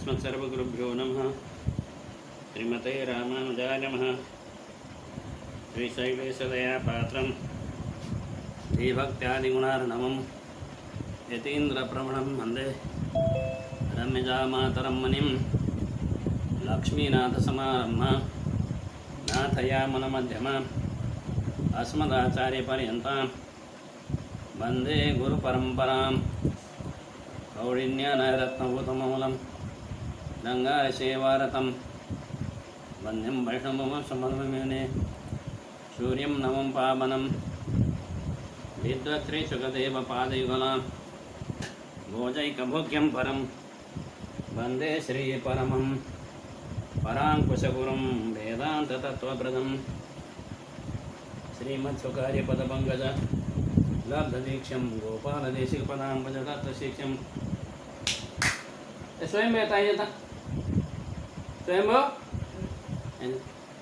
अस्मत्सर्वगुरुभ्यो नमः। श्रीमते रामानुजाय नमः। श्रीशैलेशदयापात्रं श्रीभक्त्यादिगुणार्णवं यतीन्द्रप्रवणं वन्दे रम्यजामातरं मुनिं लक्ष्मीनाथसमारम्भां नाथयामुनमध्यमाम् अस्मदाचार्यपर्यन्तां वन्दे गुरुपरम्परां। कौडिन्यनरत्नभूतमूलं गङ्गासेवारतं वन्द्यं वैष्णवमसमर्वमेने सूर्यं नमं पावनं विद्वत्श्रीसुखदेवपादयुगलां भोजैकभोग्यं परं वन्दे श्रीपरमं पराङ्कुशगुरुं वेदान्ततत्त्वप्रदं श्रीमत्स्वकार्यपदपङ्कज लब्धदीक्षं गोपालदेशिकपदाम्बुजदत्तशिक्षं स्वयं बताइए था स्वयं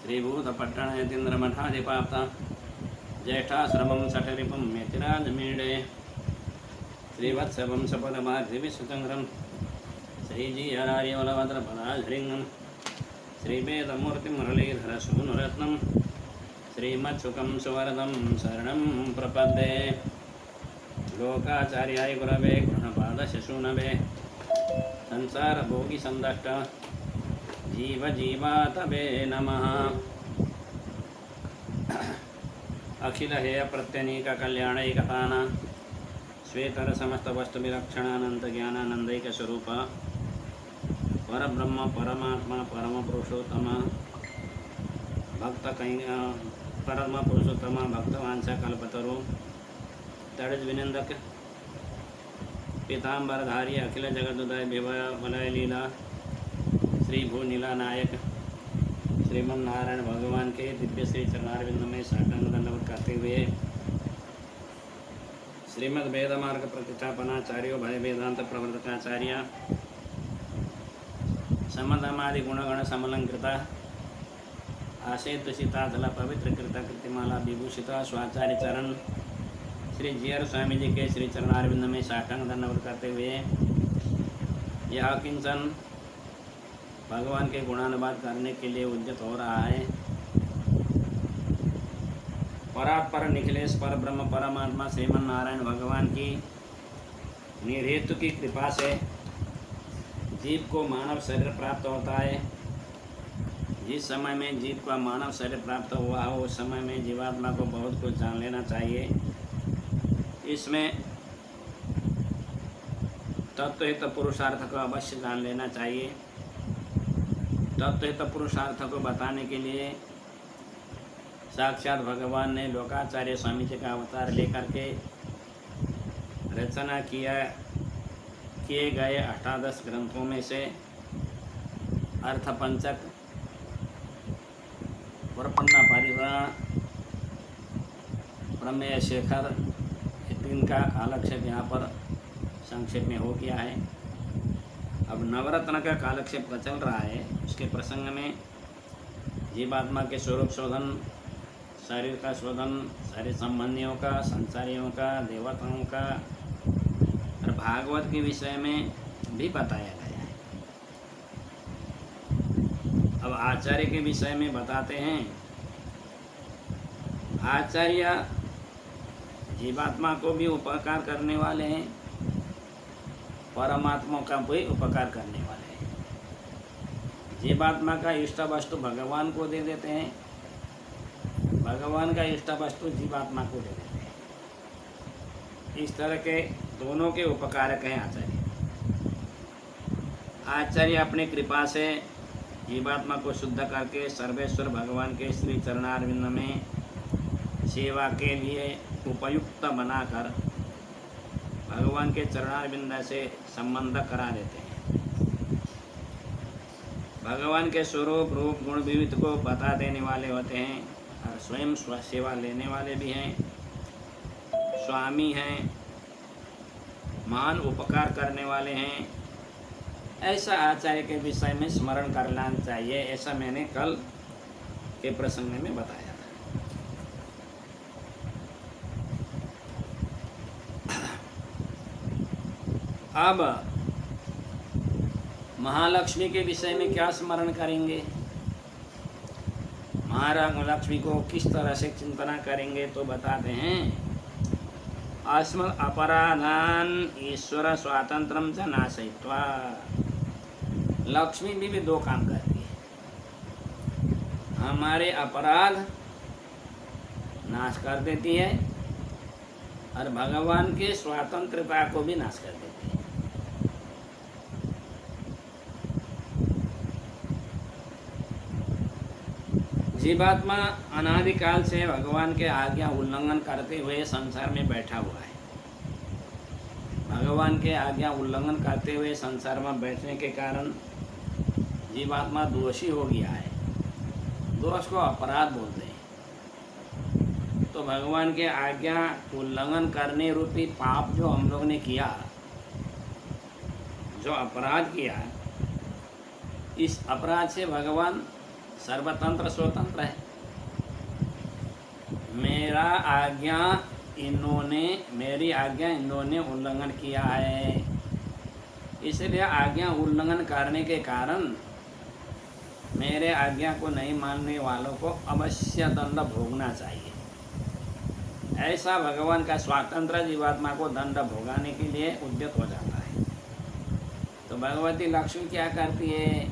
श्रीभूतपट्टण यतीन्द्रमठाधिपाप्ता ज्येष्ठाश्रमं सठरिपं यतिराजमीडे श्रीवत्सवंशपदमाग्रिविश्वचन्द्रं श्रीजीयरार्यवलभद्रपदाधृङ्गं श्रीवेदमूर्तिमुरलीधरसूनुरत्नं श्रीमत्सुखं सुवरदं शरणं प्रपद्ये। लोकाचार्याय गुरवे गुणपादशशूनवे संसारभोगिसन्दष्ट जीवजीवातवे नमः। अखिलहेयप्रत्यनीककल्याणैकताना श्वेतरसमस्तवस्तुविलक्षणानन्तज्ञानानन्दैकस्वरूप परब्रह्म परमात्मा परमपुरुषोत्तम परमपुरुषोत्तम भक्तवांछाकल्पतरु तड़ज्विनंदक पीताम्बरधारी अखिल जगदुदय विवलय लीला श्री भूनीला नायक श्रीमन्नारायण भगवान के दिव्य श्री चरणारविंद में साष्टांग दंडवत करते हुए श्रीमद् वेद मार्ग प्रतिष्ठापनाचार्यो भय वेदांत प्रवर्तकाचार्य समदमादि गुणगण समलंकृता आशेत सीताधला पवित्र कृता कृतिमाला विभूषिता स्वाचार्य चरण श्री जीयर स्वामी जी के श्री चरणारविंद में साष्टांग दंडवत करते हुए यह किंचन भगवान के गुणानुवाद करने के लिए उद्यत हो रहा है। परात्पर निखिलेश पर ब्रह्म परमात्मा श्रीमन नारायण भगवान की निर्हेतु की कृपा से जीव को मानव शरीर प्राप्त होता है। जिस समय में जीव का मानव शरीर प्राप्त हुआ हो उस समय में जीवात्मा को बहुत कुछ जान लेना चाहिए। इसमें तत्वहित पुरुषार्थ को अवश्य जान लेना चाहिए। तत्वहित पुरुषार्थ को बताने के लिए साक्षात भगवान ने लोकाचार्य स्वामी जी का अवतार लेकर के रचना किए गए 18 ग्रंथों में से अर्थपंचक प्रपन्ना परिवार प्रमेय शेखर इनका कालक्षेप यहाँ पर संक्षेप में हो गया है। अब नवरत्न का कालक्षेप का चल रहा है। उसके प्रसंग में जीवात्मा के स्वरूप शोधन, शरीर का शोधन, शरीर संबंधियों का, संसारियों का, देवताओं का और भागवत के विषय में भी बताया गया है। अब आचार्य के विषय में बताते हैं। आचार्य जीवात्मा को भी उपकार करने वाले हैं, परमात्मा का भी उपकार करने वाले हैं। जीवात्मा का इष्ट वस्तु भगवान को दे देते हैं, भगवान का इष्ट वस्तु जीवात्मा को दे देते हैं। इस तरह के दोनों के उपकारक हैं आचार्य। आचार्य अपनी कृपा से जीवात्मा को शुद्ध करके सर्वेश्वर भगवान के श्री चरणारविंद में सेवा के लिए उपयुक्त बनाकर भगवान के चरणारविंद से संबंध करा देते हैं। भगवान के स्वरूप रूप गुण विविध को बता देने वाले होते हैं और स्वयं सेवा लेने वाले भी हैं, स्वामी हैं, महान उपकार करने वाले हैं। ऐसा आचार्य के विषय में स्मरण करना चाहिए। ऐसा मैंने कल के प्रसंग में बताया। अब महालक्ष्मी के विषय में क्या स्मरण करेंगे, महालक्ष्मी को किस तरह से चिंतना करेंगे, तो बताते हैं अस्मत् अपराधान ईश्वर स्वातंत्रम च नाशयित्वा। लक्ष्मी भी दो काम करती है, हमारे अपराध नाश कर देती है और भगवान के स्वतंत्रता को भी नाश कर देती है। जीवात्मा अनादिकाल से भगवान के आज्ञा उल्लंघन करते हुए संसार में बैठा हुआ है। भगवान के आज्ञा उल्लंघन करते हुए संसार में बैठने के कारण जीवात्मा दोषी हो गया है। दोष को अपराध बोलते हैं। तो भगवान के आज्ञा उल्लंघन करने रूपी पाप जो हम लोग ने किया, जो अपराध किया, इस अपराध से भगवान सर्वतंत्र स्वतंत्र है। मेरी आज्ञा इन्होंने उल्लंघन किया है, इसलिए आज्ञा उल्लंघन करने के कारण मेरे आज्ञा को नहीं मानने वालों को अवश्य दंड भोगना चाहिए। ऐसा भगवान का स्वतंत्र जीवात्मा को दंड भोगाने के लिए उद्यत हो जाता है। तो भगवती लक्ष्मी क्या करती है,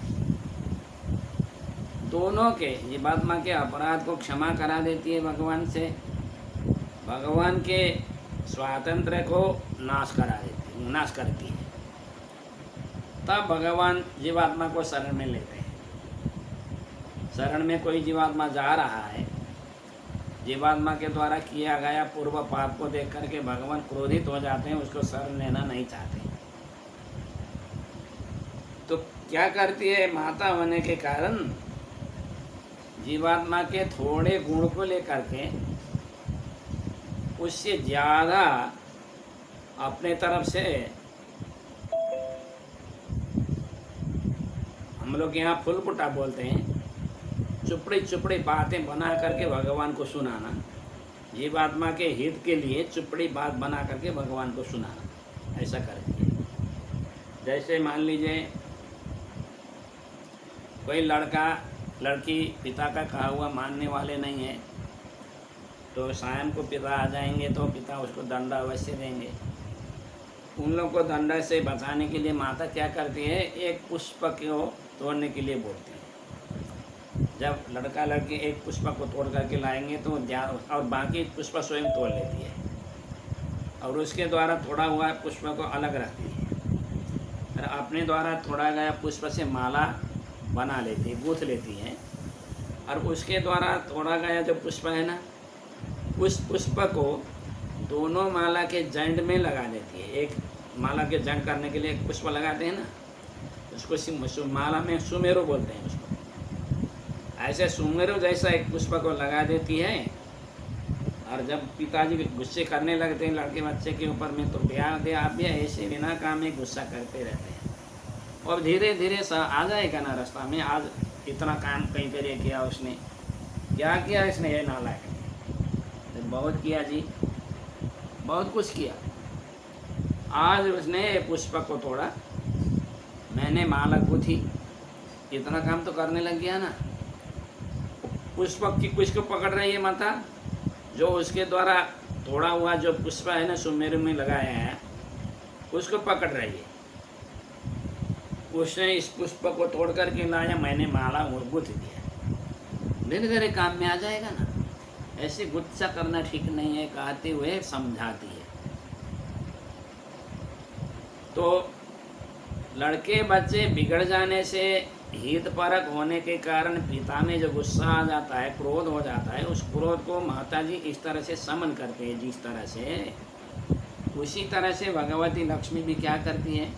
दोनों के जीवात्मा के अपराध को क्षमा करा देती है भगवान से, भगवान के स्वातंत्र्य को नाश करती है। तब भगवान जीवात्मा को शरण में लेते हैं। शरण में कोई जीवात्मा जा रहा है, जीवात्मा के द्वारा किया गया पूर्व पाप को देख करके भगवान क्रोधित हो जाते हैं, उसको शरण लेना नहीं चाहते। तो क्या करती है, माता होने के कारण जीवात्मा के थोड़े गुण को लेकर के उससे ज़्यादा अपने तरफ से, हम लोग यहाँ फुलपुटा बोलते हैं, चुपड़ी बातें बना करके भगवान को सुनाना, जीवात्मा के हित के लिए चुपड़ी बात बना करके भगवान को सुनाना, ऐसा करती है। जैसे मान लीजिए कोई लड़की पिता का कहा हुआ मानने वाले नहीं है, तो शाम को पिता आ जाएंगे तो पिता उसको दंड अवश्य देंगे। उन लोगों को दंड से बचाने के लिए माता क्या करती है, एक पुष्प को तोड़ने के लिए बोलती है। जब लड़का लड़की एक पुष्प को तोड़ करके लाएंगे तो और बाकी पुष्प स्वयं तोड़ लेती है और उसके द्वारा तोड़ा हुआ पुष्प को अलग रखती है और अपने द्वारा तोड़ा गया पुष्प से माला बना लेती है, गूँथ लेती है और उसके द्वारा तोड़ा गया जो पुष्प है ना, उस पुष्प को दोनों माला के जंड में लगा देती है। एक माला के जंड करने के लिए एक पुष्प लगाते हैं ना, उसको माला में सुमेरु बोलते हैं उसको। ऐसे सुमेरु जैसा एक पुष्प को लगा देती है और जब पिताजी गुस्से करने लगते हैं लड़के बच्चे के ऊपर में, तो ब्याह दे आप भी ऐसे बिना काम में गुस्सा करते रहते हैं और धीरे धीरे आ जाएगा ना रास्ता में। आज इतना काम कहीं करे किया उसने, क्या किया इसने, ये नालायक तो बहुत किया जी, बहुत कुछ किया। आज उसने पुष्प को तोड़ा, मैंने माला गूंथी, इतना काम तो करने लग गया ना। पुष्प की किसको पकड़ रही है माता, जो उसके द्वारा तोड़ा हुआ जो पुष्प है ना सुमेरु में लगाया है, उसको पकड़ रही है। उसने इस पुष्प को तोड़ करके लाया, मैंने माला गूंथ दिया, धीरे धीरे काम में आ जाएगा ना। ऐसे गुस्सा करना ठीक नहीं है, कहते हुए समझाती है। तो लड़के बच्चे बिगड़ जाने से, हित परक होने के कारण पिता में जो गुस्सा आ जाता है, क्रोध हो जाता है, उस क्रोध को माता जी इस तरह से समन करते हैं जिस तरह से, उसी तरह से भगवती लक्ष्मी भी क्या करती है,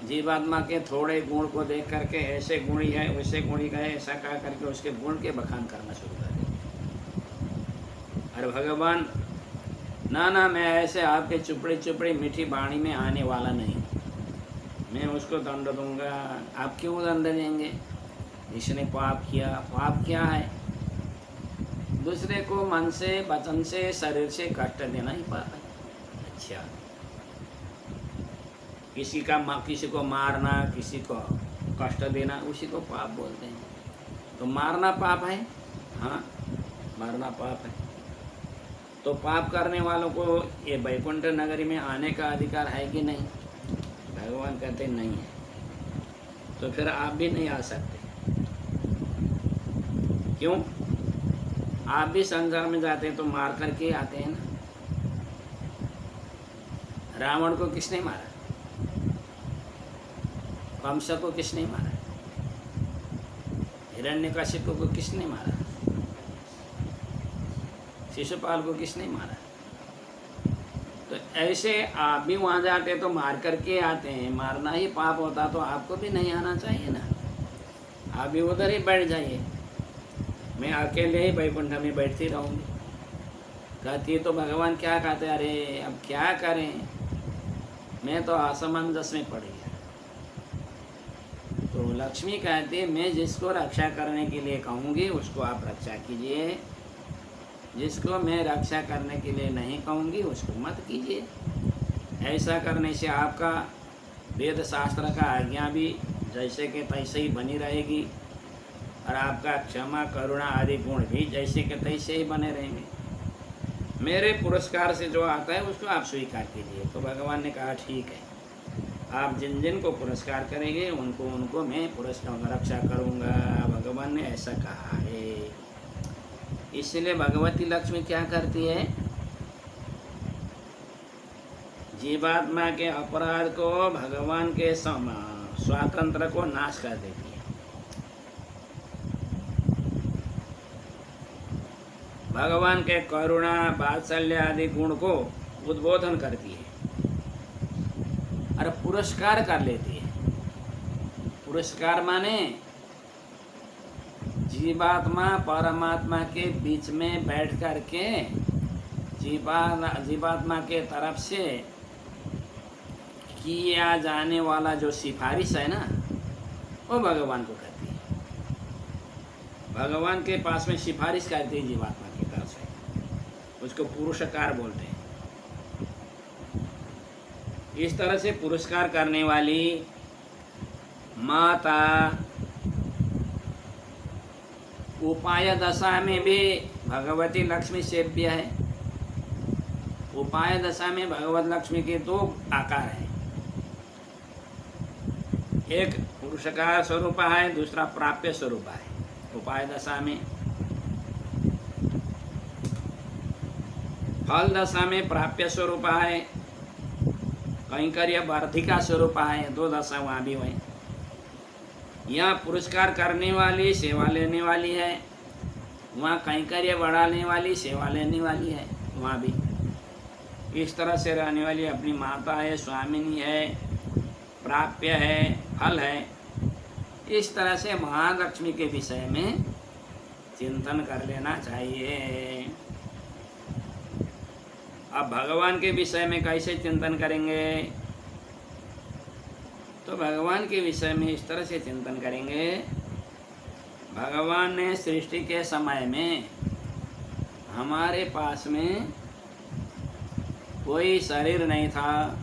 जीवात्मा के थोड़े गुण को देख करके ऐसे गुणी है वैसे गुणी का है ऐसा कह करके उसके गुण के बखान करना शुरू कर देते। अरे भगवान ना मैं ऐसे आपके चुपड़ी मीठी वाणी में आने वाला नहीं, मैं उसको दंड दूंगा। आप क्यों दंड देंगे, इसने पाप किया। पाप क्या है, दूसरे को मन से वचन से शरीर से कष्ट देना ही पाप है। अच्छा, किसी को मारना, किसी को कष्ट देना, उसी को पाप बोलते हैं। तो मारना पाप है? हाँ, मारना पाप है। तो पाप करने वालों को ये वैकुंठ नगरी में आने का अधिकार है कि नहीं? भगवान कहते नहीं है। तो फिर आप भी नहीं आ सकते। क्यों? आप भी संसार में जाते हैं तो मार करके आते हैं ना। रावण को किसने मारा? कंस को किसने मारा? हिरण्यकशिपु को किसने मारा? शिशुपाल को किसने मारा? तो ऐसे आप भी वहाँ जाते तो मार करके आते हैं। मारना ही पाप होता तो आपको भी नहीं आना चाहिए ना। आप भी उधर ही बैठ जाइए। मैं अकेले ही वैकुंठ में बैठती रहूँगी। कहती तो भगवान क्या कहते? अरे अब क्या करें, मैं तो असमंजस में पड़ गया। तो लक्ष्मी कहती है मैं जिसको रक्षा करने के लिए कहूँगी उसको आप रक्षा कीजिए, जिसको मैं रक्षा करने के लिए नहीं कहूँगी उसको मत कीजिए। ऐसा करने से आपका वेद शास्त्र का आज्ञा भी जैसे कि तैसे ही बनी रहेगी और आपका क्षमा करुणा आदि गुण भी जैसे कि तैसे ही बने रहेंगे। मेरे पुरस्कार से जो आता है उसको आप स्वीकार कीजिए। तो भगवान ने कहा ठीक है, आप जिन जिन को पुरस्कार करेंगे उनको मैं पुरस्कार रक्षा करूँगा। भगवान ने ऐसा कहा है। इसलिए भगवती लक्ष्मी क्या करती है? जीवात्मा के अपराध को भगवान के स्वातंत्र को नाश कर देती है। भगवान के करुणा वात्सल्य आदि गुण को उद्बोधन करती है और पुरस्कार कर लेती है। पुरस्कार माने जीवात्मा परमात्मा के बीच में बैठ कर के जीवात्मा के तरफ से किया जाने वाला जो सिफारिश है ना, वो भगवान को करती है। भगवान के पास में सिफारिश करती है जीवात्मा की तरफ से, उसको पुरस्कार बोलते हैं। इस तरह से पुरस्कार करने वाली माता उपाय दशा में भी भगवती लक्ष्मी सेव्य है। उपाय दशा में भगवत लक्ष्मी के दो आकार हैं, एक पुरस्कार स्वरूप है, दूसरा प्राप्य स्वरूप है। उपाय दशा में, फल दशा में प्राप्य स्वरूप है, कैंकर्य वर्धिका स्वरूप है। दो दशा वहाँ भी हुई। यहाँ पुरस्कार करने वाली सेवा लेने वाली है, वहाँ कैंकर्य बढ़ाने वाली सेवा लेने वाली है। वहाँ भी इस तरह से रहने वाली अपनी माता है, स्वामिनी है, प्राप्य है, फल है। इस तरह से महालक्ष्मी के विषय में चिंतन कर लेना चाहिए। अब भगवान के विषय में कैसे चिंतन करेंगे? तो भगवान के विषय में इस तरह से चिंतन करेंगे। भगवान ने सृष्टि के समय में हमारे पास में कोई शरीर नहीं था,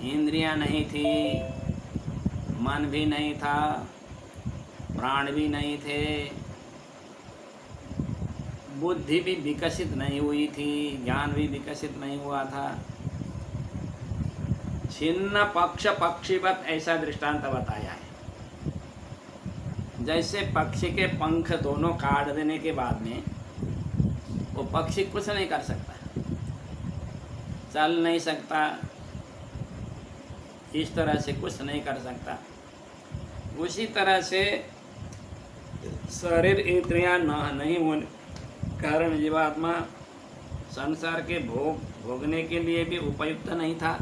इंद्रियां नहीं थी, मन भी नहीं था, प्राण भी नहीं थे, बुद्धि भी विकसित नहीं हुई थी, ज्ञान भी विकसित नहीं हुआ था। छिन्न पक्ष पक्षीवत ऐसा दृष्टांत बताया है। जैसे पक्षी के पंख दोनों काट देने के बाद में वो पक्षी कुछ नहीं कर सकता, चल नहीं सकता, इस तरह से कुछ नहीं कर सकता। उसी तरह से शरीर इंद्रियां नहीं होने कारण जीवात्मा संसार के भोगने के लिए भी उपयुक्त नहीं था,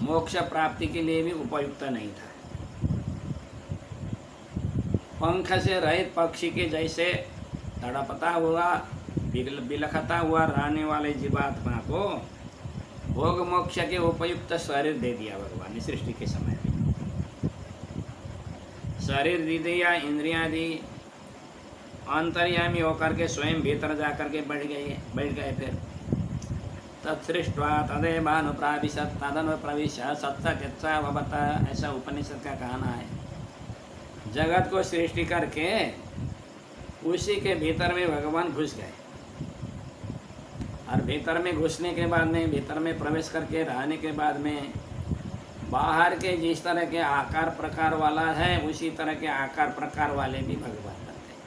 मोक्ष प्राप्ति के लिए भी उपयुक्त नहीं था। पंख से रहित पक्षी के जैसे तड़पता हुआ बिलखता हुआ रहने वाले जीवात्मा को भोग मोक्ष के उपयुक्त शरीर दे दिया भगवान ने सृष्टि के समय में। शरीर दे दिया, इंद्रियां दी, अंतर्यामी होकर के स्वयं भीतर जा कर के बैठ गए। फिर तत्सृष्ट्वा तदेवानुप्राविशत् तदनुप्रविश्य सत्सचित्सावभत, ऐसा उपनिषद का कहना है। जगत को सृष्टि करके उसी के भीतर में भगवान घुस गए, और भीतर में घुसने के बाद में, भीतर में प्रवेश करके रहने के बाद में, बाहर के जिस तरह के आकार प्रकार वाला है उसी तरह के आकार प्रकार वाले भी भगवान बनते हैं।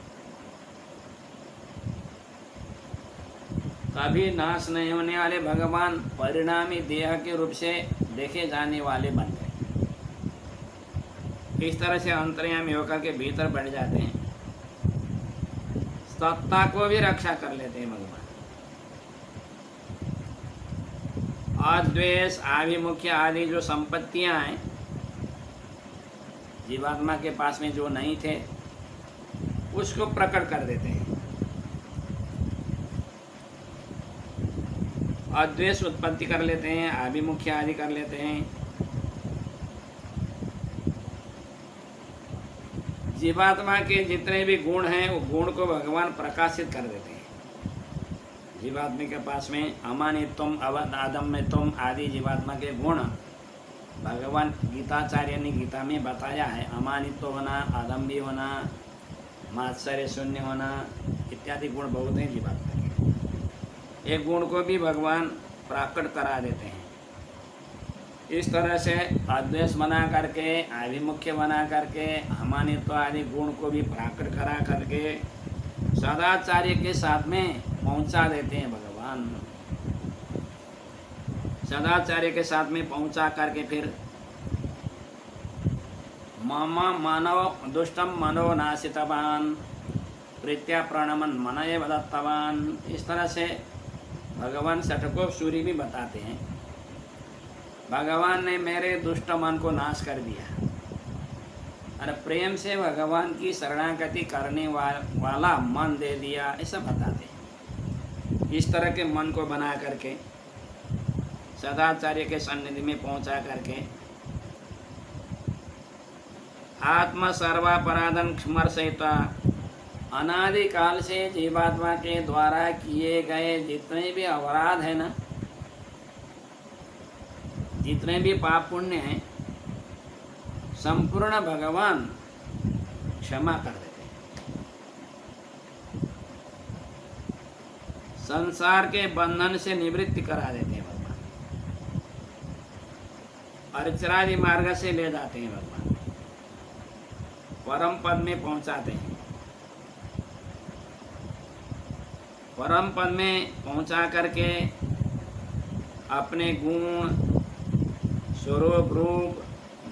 कभी नाश नहीं होने वाले भगवान परिणामी देह के रूप से देखे जाने वाले बन गए। इस तरह से अंतर्यामी होकर के भीतर बढ़ जाते हैं, सत्ता को भी रक्षा कर लेते हैं भगवान। अद्वेष आभिमुख्य आदि जो संपत्तियां हैं जीवात्मा के पास में जो नहीं थे उसको प्रकट कर देते हैं। अद्वेष उत्पत्ति कर लेते हैं, आभिमुख्य आदि कर लेते हैं। जीवात्मा के जितने भी गुण हैं वो गुण को भगवान प्रकाशित कर देते हैं। जीवात्मा के पास में अमानित्वम, अदम्यत्वम आदि जीवात्मा के गुण भगवान गीताचार्य ने गीता में बताया है। अमानित्व होना, अदम्य होना, मात्सर्य शून्य होना इत्यादि गुण बहुत हैं जीवात्मा के। एक गुण को भी भगवान प्रकट करा देते हैं। इस तरह से अद्वेष बना करके, आभिमुख्य बना करके, अमानित्व आदि गुण को भी प्रकट करा करके सदाचार्य के साथ में पहुंचा देते हैं भगवान। सदाचार्य के साथ में पहुंचा करके फिर मामा मानव दुष्टम मनो नाशितवान प्रीत्या प्रणमन मन एव दत्तवान, इस तरह से भगवान षटकोप सूरी भी बताते हैं। भगवान ने मेरे दुष्ट मन को नाश कर दिया और प्रेम से भगवान की शरणागति करने वाला मन दे दिया, ऐसा बताते हैं। इस तरह के मन को बना करके सदाचार्य के सन्निधि में पहुंचा करके आत्मा सर्वापराधन स्मर्शयित्वा, अनादिकाल से जीवात्मा के द्वारा किए गए जितने भी अपराध है ना, जितने भी पाप पुण्य हैं, संपूर्ण भगवान क्षमा कर देते हैं। संसार के बंधन से निवृत्ति करा देते हैं भगवान, अर्चरादि मार्ग से ले जाते हैं भगवान, परम पद में पहुंचाते हैं। परम पद में पहुंचा करके अपने गुण, स्वरूप, रूप,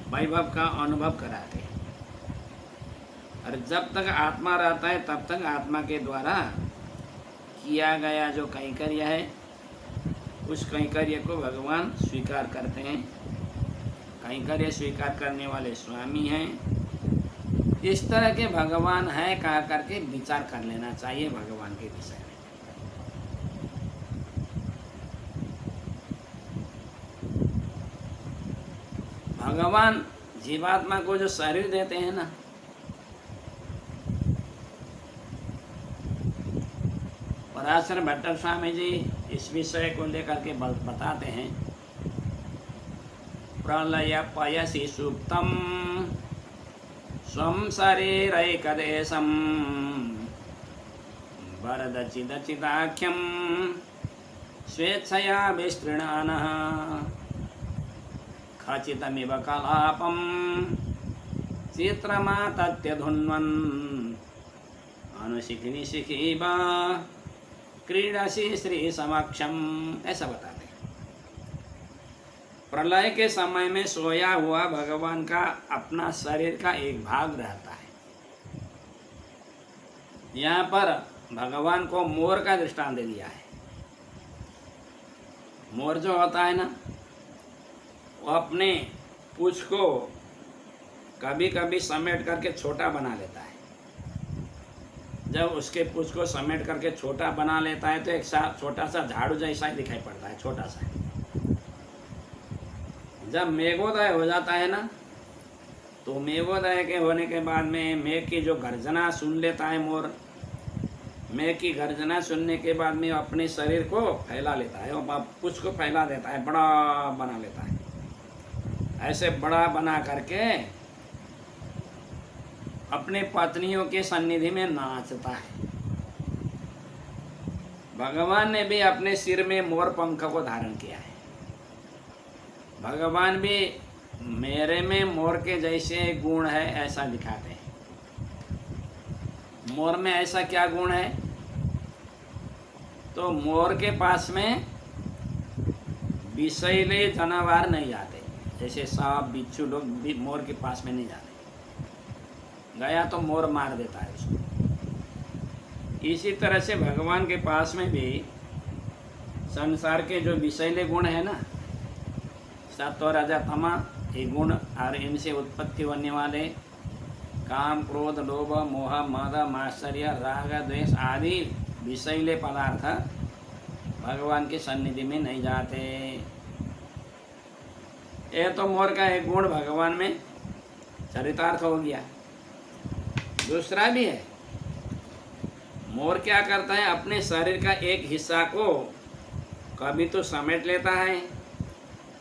वैभव का अनुभव कराते हैं। और जब तक आत्मा रहता है तब तक आत्मा के द्वारा किया गया जो कैंकर्य है उस कैंकर्य को भगवान स्वीकार करते हैं। कैंकर्य स्वीकार करने वाले स्वामी हैं। इस तरह के भगवान है कहा करके विचार कर लेना चाहिए भगवान के विषय में। भगवान जीवात्मा को जो शरीर देते हैं ना, पराशर भट्ट स्वामी जी इस विषय को लेकर के बताते हैं। प्रलय पयसी सुप्तम स्वं शरीरैकदेशम वरदचिदचिदाख्यम स्वेच्छया विस्तृणानः खचितमिव कलापम चित्रमातत्यधुन्वन् अनुशिखिनी शिखीबा क्रीडसी श्री समक्षम, ऐसा बताते हैं। प्रलय के समय में सोया हुआ भगवान का अपना शरीर का एक भाग रहता है। यहाँ पर भगवान को मोर का दृष्टांत दे दिया है। मोर जो होता है ना, वो अपने पूंछ को कभी कभी समेट करके छोटा बना लेता है। जब उसके पूंछ को समेट करके छोटा बना लेता है तो एक छोटा सा झाड़ू जैसा ही दिखाई पड़ता है, छोटा सा। जब मेघोदय हो जाता है ना, तो मेघोदय के होने के बाद में मेघ की जो गर्जना सुन लेता है मोर, मैं की गर्जना सुनने के बाद में अपने शरीर को फैला लेता है और पुच्छ को फैला देता है, बड़ा बना लेता है। ऐसे बड़ा बना करके अपने पत्नियों के सन्निधि में नाचता है। भगवान ने भी अपने सिर में मोर पंख को धारण किया है। भगवान भी मेरे में मोर के जैसे गुण है ऐसा दिखाते हैं। मोर में ऐसा क्या गुण है? तो मोर के पास में विषैले जानवर नहीं जाते, जैसे सांप बिच्छू लोग भी मोर के पास में नहीं जाते। गया तो मोर मार देता है उसको। इसी तरह से भगवान के पास में भी संसार के जो विषैले गुण है ना, सत्व रज तम, ये गुण और इनसे उत्पत्ति होने वाले काम क्रोध लोभ मोह मद मात्सर्य राग द्वेष आदि विषैले पदार्थ भगवान के सन्निधि में नहीं जाते। ये तो मोर का एक गुण भगवान में चरितार्थ हो गया। दूसरा भी है, मोर क्या करता है? अपने शरीर का एक हिस्सा को कभी तो समेट लेता है,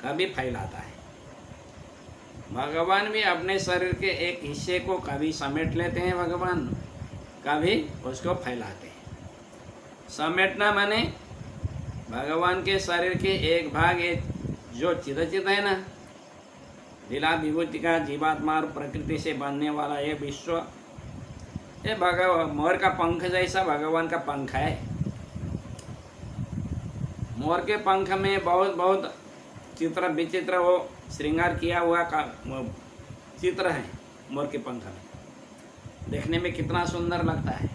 कभी फैलाता है। भगवान भी अपने शरीर के एक हिस्से को कभी समेट लेते हैं भगवान, कभी उसको फैलाते हैं। समेटना माने भगवान के शरीर के एक भाग, एक जो चिद है ना, लीला विभूति का जीवात्मा और प्रकृति से बनने वाला ये विश्व, ये भगवान मोर का पंख जैसा भगवान का पंख है। मोर के पंख में बहुत बहुत चित्र विचित्र वो श्रृंगार किया हुआ का चित्र है। मोर के पंख में देखने में कितना सुंदर लगता है।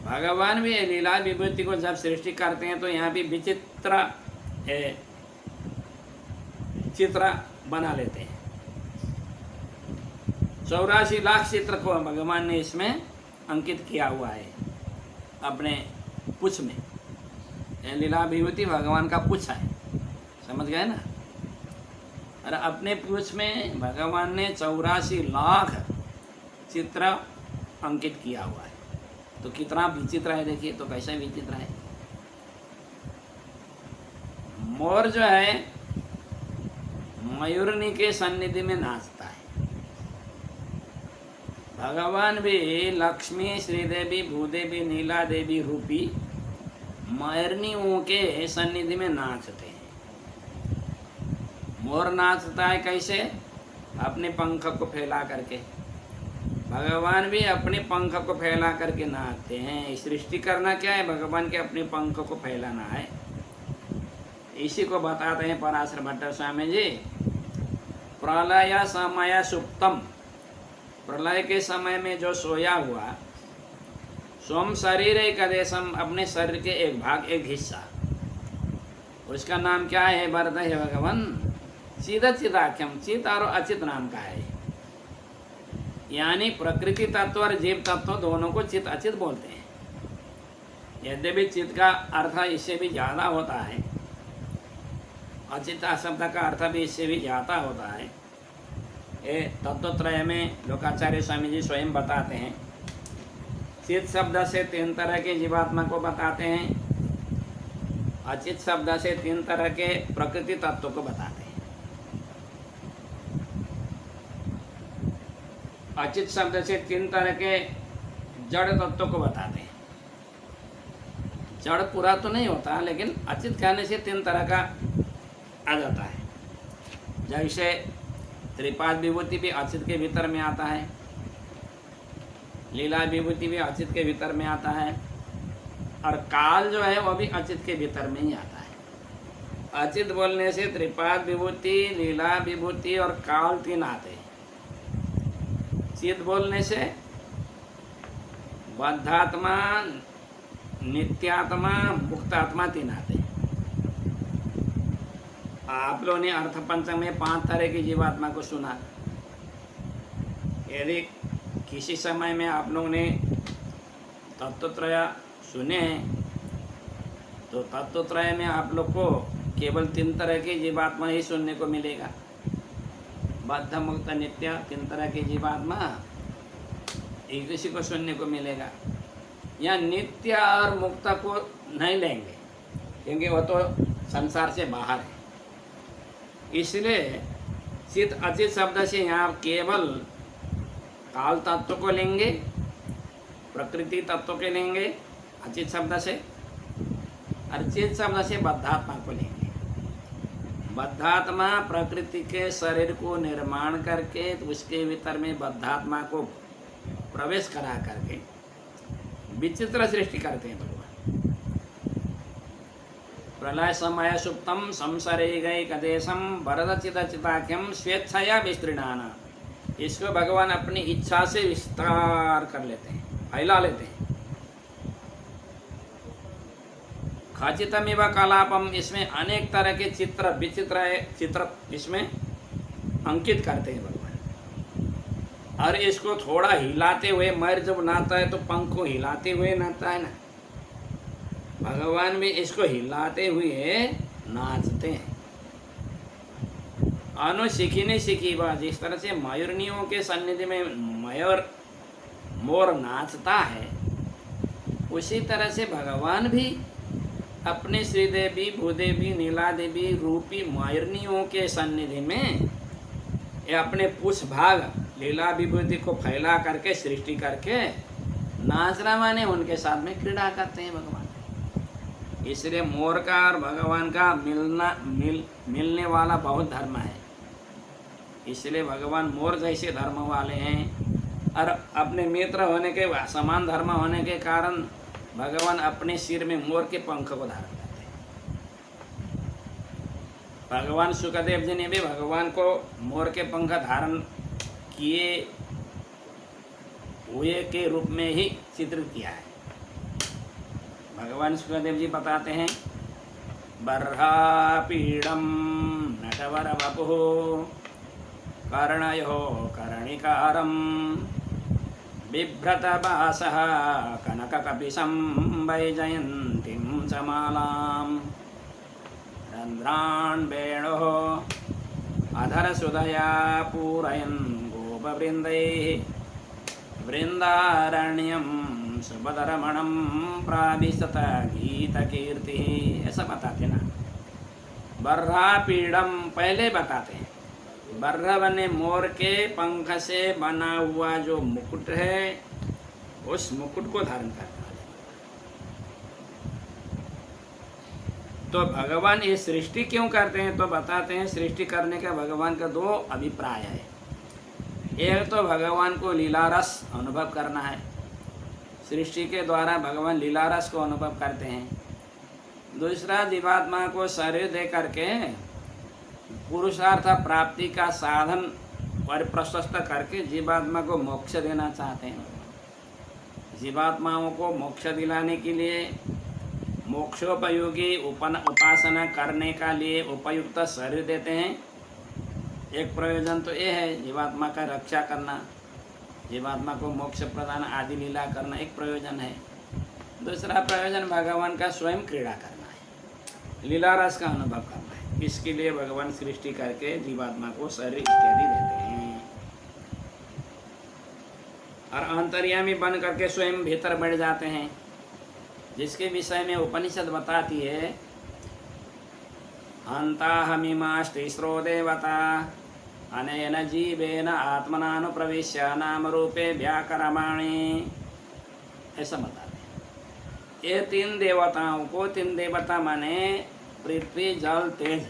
भगवान भी लीला विभूति को जब सृष्टि करते हैं तो यहाँ भी विचित्र चित्र बना लेते हैं। 84 लाख चित्र को भगवान ने इसमें अंकित किया हुआ है अपने पुच्छ में। लीला विभूति भगवान का पुच्छ है, समझ गए ना। और अपने पुच्छ में भगवान ने 84 लाख चित्र अंकित किया हुआ है। तो कितना विचित्र है, देखिए तो कैसा विचित्र है। मोर जो है मयूरनी के सन्निधि में नाचता है। भगवान भी लक्ष्मी श्रीदेवी भूदेवी नीला देवी रूपी मयूरनियों के सन्निधि में नाचते हैं। मोर नाचता है कैसे? अपने पंख को फैला करके। भगवान भी अपने पंख को फैला करके नाचते हैं। सृष्टि करना क्या है? भगवान के अपने पंख को फैलाना है। इसी को बताते हैं पराशर भट्ट स्वामी जी। प्रलय समय सुप्तम, प्रलय के समय में जो सोया हुआ, स्वम शरीर एक देशम, अपने शरीर के एक भाग एक हिस्सा, उसका नाम क्या है? वरद है भगवान चिद चिदाख्यम, चित और अचित नाम का है। यानी प्रकृति तत्व और जीव तत्व दोनों को चित अचित बोलते हैं। यद्यपि चित का अर्थ इससे भी ज़्यादा होता है, अचित शब्द का अर्थ भी इससे भी ज़्यादा होता है। ये तत्वत्रय में लोकाचार्य स्वामी जी स्वयं बताते हैं। चित शब्द से 3 तरह के जीवात्मा को बताते हैं, अचित शब्द से 3 तरह के प्रकृति तत्व को बताते हैं। अचित शब्द से 3 तरह के जड़ तत्व को बताते हैं। जड़ पूरा तो नहीं होता, लेकिन अचित कहने से 3 तरह का आ जाता है। जैसे त्रिपाद विभूति भी अचित के भीतर में आता है, लीला विभूति भी अचित के भीतर में आता है, और काल जो है वो भी अचित के भीतर में ही आता है। अचित बोलने से त्रिपाद विभूति, लीला विभूति और काल 3 आते हैं। चित बोलने से बद्धात्मा, नित्यात्मा, मुक्तात्मा 3 आते हैं। आप लोगों ने अर्थ पंचक में 5 तरह की जीवात्मा को सुना। यदि किसी समय में आप लोगों ने तत्वत्रय सुने हैं तो तत्वत्रय में आप लोग को केवल 3 तरह की जीवात्मा ही सुनने को मिलेगा। बद्ध मुक्त नित्य 3 तरह की जीवात्मा, ये किसी को सुनने को मिलेगा। या नित्य और मुक्त को नहीं लेंगे, क्योंकि वो तो संसार से बाहर है। इसलिए चित अचित शब्द से यहाँ केवल काल तत्व को लेंगे, प्रकृति तत्व के लेंगे अचित शब्द से, और चित शब्द से बद्धात्मा को लेंगे। बद्धात्मा प्रकृति के शरीर को निर्माण करके उसके भीतर में बद्धात्मा को प्रवेश करा करके विचित्र सृष्टि करते हैं भगवान। प्रलय समय सुप्तम संसरेगैकदेशम वरदचिदचिताख्यम स्वेच्छया विस्तृणाना। इसको भगवान अपनी इच्छा से विस्तार कर लेते हैं, फैला लेते हैं। खचितमिव कलापम, इसमें अनेक तरह के चित्र चित्र इसमें अंकित करते हैं भगवान। और इसको थोड़ा हिलाते हुए, मर जब नाता है तो पंख को हिलाते हुए नाता है ना, भगवान भी इसको हिलाते हुए नाचते हैं। अनु सीखी नहीं सीखी बात, जिस तरह से मयूरनियों के सन्निधि में मोर नाचता है, उसी तरह से भगवान भी अपने श्रीदेवी, भूदेवी, नीला देवी रूपी मयूरनियों के सन्निधि में ये अपने पुष्प भाग लीला विभूति को फैला करके सृष्टि करके नाचना माने उनके साथ में क्रीड़ा करते हैं भगवान। इसलिए मोर का और भगवान का मिलने वाला बहुत धर्म है। इसलिए भगवान मोर जैसे धर्म वाले हैं, और अपने मित्र होने के समान धर्म होने के कारण भगवान अपने सिर में मोर के पंख को धारण करते हैं। भगवान सुखदेव जी ने भी भगवान को मोर के पंख धारण किए हुए के रूप में ही चित्रित किया है। भगवान सुखदेव जी बताते हैं, बर्हापीडम नटवर वपुः कर्णयो कर्णिकारम बिभ्रतवासः कनककपिशं वैजयन्तीं च मालां रन्ध्रान् वेणोः अधरसुधया पूरयन् गोपवृन्दैः वृन्दारण्यं सुभद्रमणं प्राविशत गीतकीर्तिः। ऐसा बताते ना। बर्हापीडम पहले बताते हैं। बर्हा बने मोर के पंख से बना हुआ जो मुकुट है, उस मुकुट को धारण करना है। तो भगवान ये सृष्टि क्यों करते हैं, तो बताते हैं सृष्टि करने का भगवान का दो अभिप्राय है। एक तो भगवान को लीला रस अनुभव करना है, सृष्टि के द्वारा भगवान लीला रस को अनुभव करते हैं। दूसरा जीवात्मा को शरीर दे करके पुरुषार्थ प्राप्ति का साधन और प्रशस्त करके जीवात्मा को मोक्ष देना चाहते हैं। जीवात्माओं को मोक्ष दिलाने के लिए, मोक्षोपयोगी उपासना करने का लिए उपयुक्त शरीर देते हैं। एक प्रयोजन तो ये है जीवात्मा का रक्षा करना, जीवात्मा को मोक्ष प्रदान आदि लीला करना एक प्रयोजन है। दूसरा प्रयोजन भगवान का स्वयं क्रीड़ा करना है, लीला रस का अनुभव करना है। इसके लिए भगवान सृष्टि करके जीवात्मा को शरीर इत्यादि देते हैं, और अंतर्यामी बन करके स्वयं भीतर बैठ जाते हैं, जिसके विषय में उपनिषद बताती है, हंताहमिमास्तिस्रो देवता अनेन जीवेन आत्मनानुप्रविश्य नाम रूपे व्याकरमाणि। ऐसा बताते हैं। ये तीन देवताओं को, तीन देवता माने पृथ्वी जल तेज,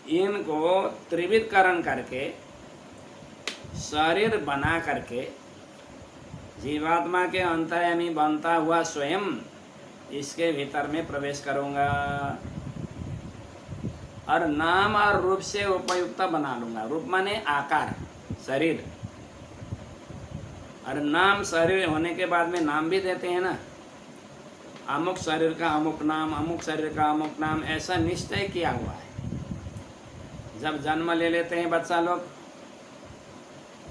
इनको त्रिविधकरण करके शरीर बना करके जीवात्मा के अंतर्यामी बनता हुआ स्वयं इसके भीतर में प्रवेश करूँगा, और नाम और रूप से उपयुक्त बना लूँगा। रूप माने आकार, शरीर, और नाम शरीर होने के बाद में नाम भी देते हैं ना, अमुक शरीर का अमुक नाम, अमुक शरीर का अमुक नाम, ऐसा निश्चय किया हुआ है। जब जन्म ले लेते हैं बच्चा लोग,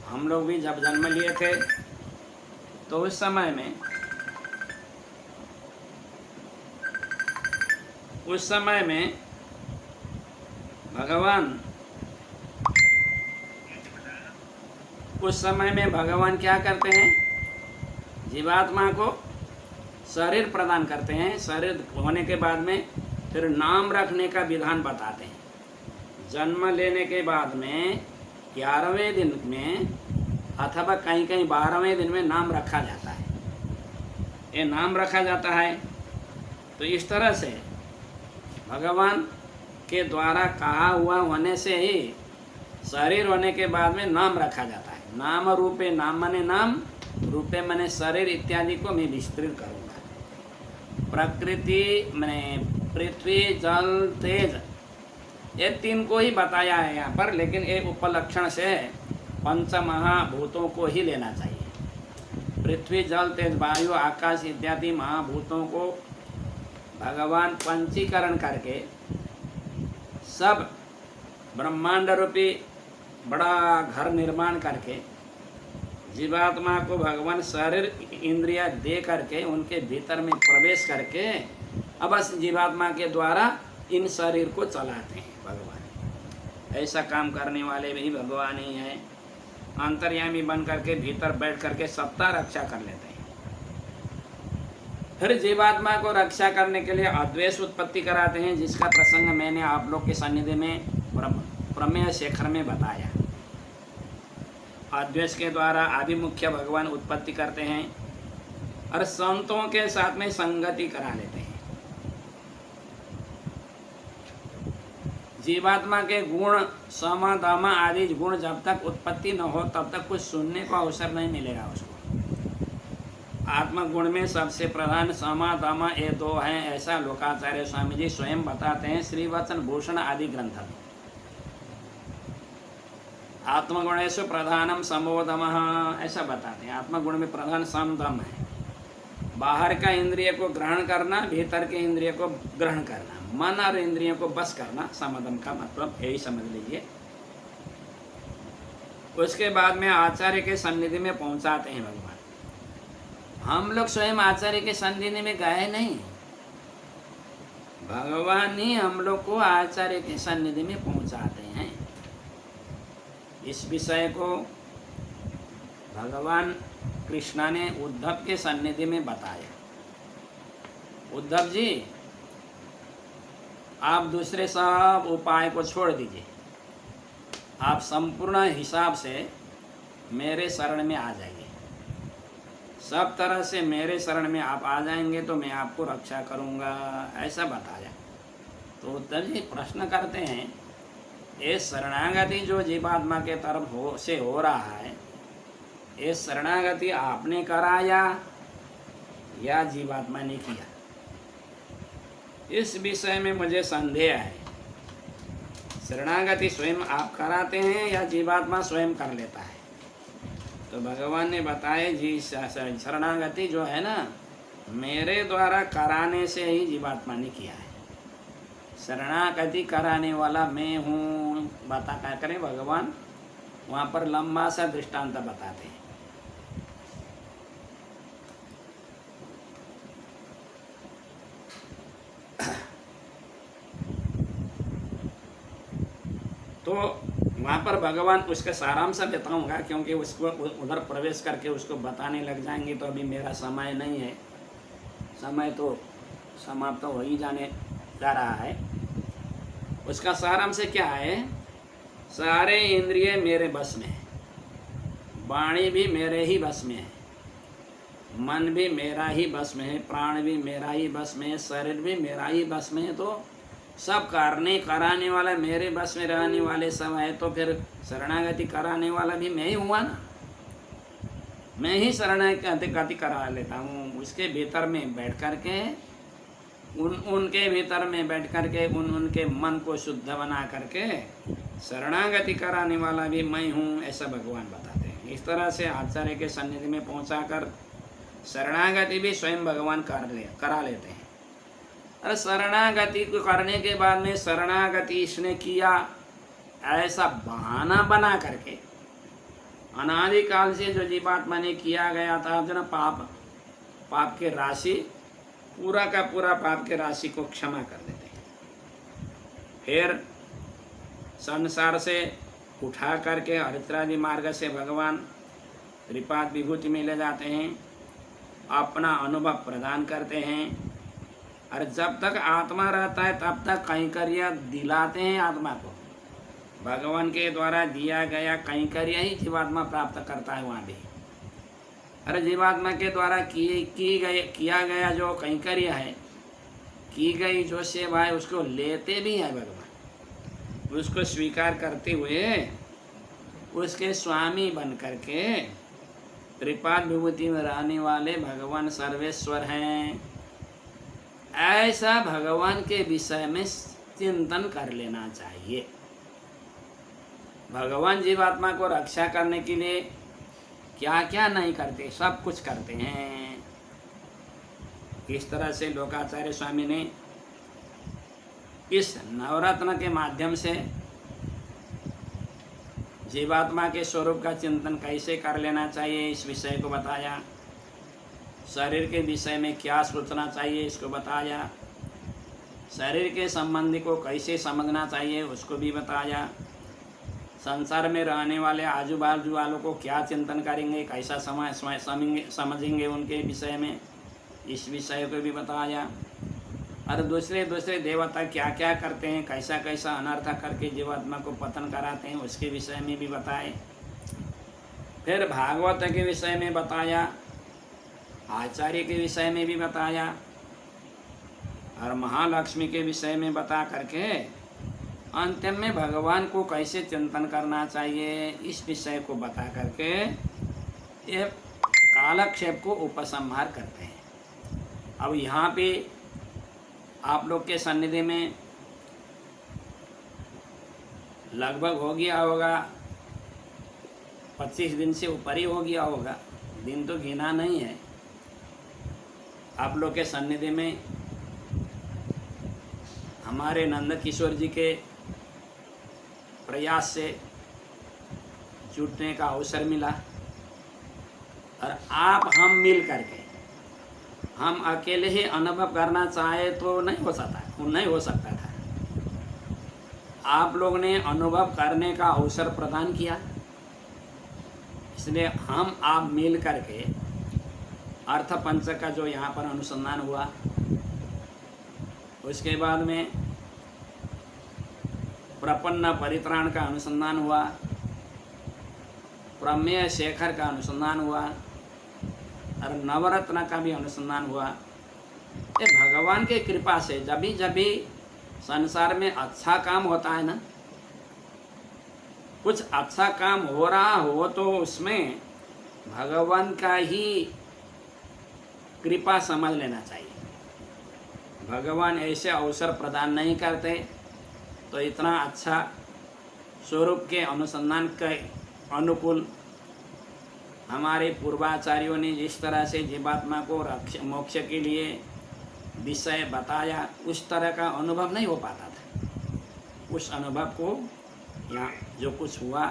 हम लोग भी जब जन्म लिए थे तो उस समय में भगवान उस समय में भगवान क्या करते हैं, जीवात्मा को शरीर प्रदान करते हैं। शरीर होने के बाद में फिर नाम रखने का विधान बताते हैं। जन्म लेने के बाद में 11वें दिन में अथवा कहीं कहीं 12वें दिन में नाम रखा जाता है। ये नाम रखा जाता है। तो इस तरह से भगवान के द्वारा कहा हुआ होने से ही शरीर होने के बाद में नाम रखा जाता है। नाम रूपे, नाम मने नाम, रूपे मने शरीर इत्यादि को मैं विस्तृत करूँगा। प्रकृति मने पृथ्वी, जल, तेज, ये 3 को ही बताया है यहाँ पर, लेकिन एक उपलक्षण से पंच महाभूतों को ही लेना चाहिए। पृथ्वी, जल, तेज, वायु, आकाश इत्यादि महाभूतों को भगवान पंचीकरण करके सब ब्रह्मांड रूपी बड़ा घर निर्माण करके जीवात्मा को भगवान शरीर इंद्रिया दे करके उनके भीतर में प्रवेश करके अब बस जीवात्मा के द्वारा इन शरीर को चलाते हैं भगवान। ऐसा काम करने वाले भी भगवान ही हैं। अंतर्यामी बन करके भीतर बैठ करके सबका रक्षा कर लेते हैं। फिर जीवात्मा को रक्षा करने के लिए अद्वैत उत्पत्ति कराते हैं, जिसका प्रसंग मैंने आप लोग के सन्निधि में प्रमेय शेखर में बताया। अद्वैत के द्वारा आदिमुख्य भगवान उत्पत्ति करते हैं और संतों के साथ में संगति करा लेते हैं। जीवात्मा के गुण सम दम आदि गुण जब तक उत्पत्ति न हो तब तक कुछ सुनने को अवसर नहीं मिलेगा उसको। आत्मगुण में सबसे प्रधान सम दम ये 2 हैं, ऐसा लोकाचार्य स्वामी जी स्वयं बताते हैं श्रीवचन भूषण आदि ग्रंथ में। आत्मगुणेषु प्रधानम समो दमः, ऐसा बताते हैं। आत्मगुण में प्रधान सम दम है। बाहर का इंद्रिय को ग्रहण करना, भीतर के इंद्रिय को ग्रहण करना, मन और इंद्रियों को बस करना, समदम का मतलब यही समझ लीजिए। उसके बाद में आचार्य के सन्निधि में पहुंचाते हैं भगवान। हम लोग स्वयं आचार्य के सन्निधि में गए नहीं, भगवान ही हम लोग को आचार्य के सन्निधि में पहुंचाते हैं। इस विषय को भगवान कृष्णा ने उद्धव के सन्निधि में बताया। उद्धव जी, आप दूसरे सब उपाय को छोड़ दीजिए, आप संपूर्ण हिसाब से मेरे शरण में आ जाइए। सब तरह से मेरे शरण में आप आ जाएंगे तो मैं आपको रक्षा करूंगा, ऐसा बताया। तो उद्धव जी प्रश्न करते हैं, ये शरणागति जो जीवात्मा के तरफ से हो रहा है, ये शरणागति आपने कराया या जीवात्मा ने किया? इस विषय में मुझे संदेह है। शरणागति स्वयं आप कराते हैं या जीवात्मा स्वयं कर लेता है? तो भगवान ने बताया जी शरणागति जो है ना, मेरे द्वारा कराने से ही जीवात्मा ने किया है। शरणागति कराने वाला मैं हूँ, बता क्या करें भगवान वहाँ पर लंबा सा दृष्टांत बताते हैं। तो वहाँ पर भगवान उसका सारांश बताऊंगा, क्योंकि उसको उधर प्रवेश करके उसको बताने लग जाएंगे तो अभी मेरा समय नहीं है। समय तो समाप्त हो ही जाने जा रहा है। उसका सारांश क्या है? सारे इंद्रिय मेरे बस में है, वाणी भी मेरे ही बस में है, मन भी मेरा ही बस में है, प्राण भी मेरा ही बस में है, शरीर भी मेरा ही बस में है। तो सब करने कराने वाला मेरे बस में रहने वाले सब है, तो फिर शरणागति कराने वाला भी मैं ही हुआ ना। मैं ही शरणागति करा लेता हूँ। उसके भीतर में बैठ कर के उनके भीतर में बैठ कर के उनके मन को शुद्ध बना करके शरणागति कराने वाला भी मैं हूँ, ऐसा भगवान बताते हैं। इस तरह से आचार्य के सन्निधि में पहुँचाकर शरणागति भी स्वयं भगवान करा लेते हैं। और शरणागति को करने के बाद में शरणागति इसने किया ऐसा बहाना बना करके अनादिकाल से जो जीवात्मा ने किया गया था जो ना पाप के राशि पूरा का पूरा पाप के राशि को क्षमा कर देते हैं। फिर संसार से उठा करके हरिद्रादि मार्ग से भगवान त्रिपाद विभूति में ले जाते हैं, अपना अनुभव प्रदान करते हैं। और जब तक आत्मा रहता है तब तक कैंकर्य दिलाते हैं आत्मा को। भगवान के द्वारा दिया गया कैंकर्य ही जीवात्मा प्राप्त करता है वहाँ भी। अरे जीवात्मा के द्वारा किया गया जो कैंकर्य है, की गई जो सेवा है, उसको लेते भी है भगवान। उसको स्वीकार करते हुए उसके स्वामी बन करके त्रिपाद विभूति में रहने वाले भगवान सर्वेश्वर हैं। ऐसा भगवान के विषय में चिंतन कर लेना चाहिए। भगवान जीवात्मा को रक्षा करने के लिए क्या क्या नहीं करते, सब कुछ करते हैं। इस तरह से लोकाचार्य स्वामी ने इस नवरत्न के माध्यम से जीवात्मा के स्वरूप का चिंतन कैसे कर लेना चाहिए इस विषय को बताया। शरीर के विषय में क्या सोचना चाहिए इसको बताया। शरीर के संबंधी को कैसे समझना चाहिए उसको भी बताया। संसार में रहने वाले आजू बाजू वालों को क्या चिंतन करेंगे, कैसा समझेंगे उनके विषय में, इस विषय को भी बताया। और दूसरे देवता क्या क्या करते हैं, कैसा कैसा अनर्थ करके जीवात्मा को पतन कराते हैं, उसके विषय में भी बताए। फिर भागवत के विषय में बताया, आचार्य के विषय में भी बताया, और महालक्ष्मी के विषय में बता करके अंतिम में भगवान को कैसे चिंतन करना चाहिए इस विषय को बता करके ये कालक्षेप को उपसंहार करते हैं। अब यहाँ पे आप लोग के सन्निधि में लगभग हो गया होगा 25 दिन से ऊपर ही हो गया होगा, दिन तो गिना नहीं है। आप लोग के सन्निधि में हमारे नंद किशोर जी के प्रयास से जुटने का अवसर मिला, और आप हम मिल करके, हम अकेले ही अनुभव करना चाहे तो नहीं हो सकता था। आप लोग ने अनुभव करने का अवसर प्रदान किया, इसलिए हम आप मिल करके अर्थ पंचक का जो यहाँ पर अनुसंधान हुआ, उसके बाद में प्रपन्न परित्राण का अनुसंधान हुआ, प्रमेय शेखर का अनुसंधान हुआ, और नवरत्न का भी अनुसंधान हुआ। ये भगवान के कृपा से जब भी संसार में अच्छा काम होता है ना, कुछ अच्छा काम हो रहा हो तो उसमें भगवान का ही कृपा समझ लेना चाहिए। भगवान ऐसे अवसर प्रदान नहीं करते तो इतना अच्छा स्वरूप के अनुसंधान के अनुकूल हमारे पूर्वाचार्यों ने जिस तरह से जीवात्मा को मोक्ष के लिए विषय बताया, उस तरह का अनुभव नहीं हो पाता था। उस अनुभव को यहाँ जो कुछ हुआ,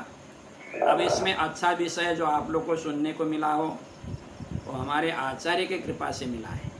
अब इसमें अच्छा विषय जो आप लोग को सुनने को मिला हो, वो हमारे आचार्य के कृपा से मिला है।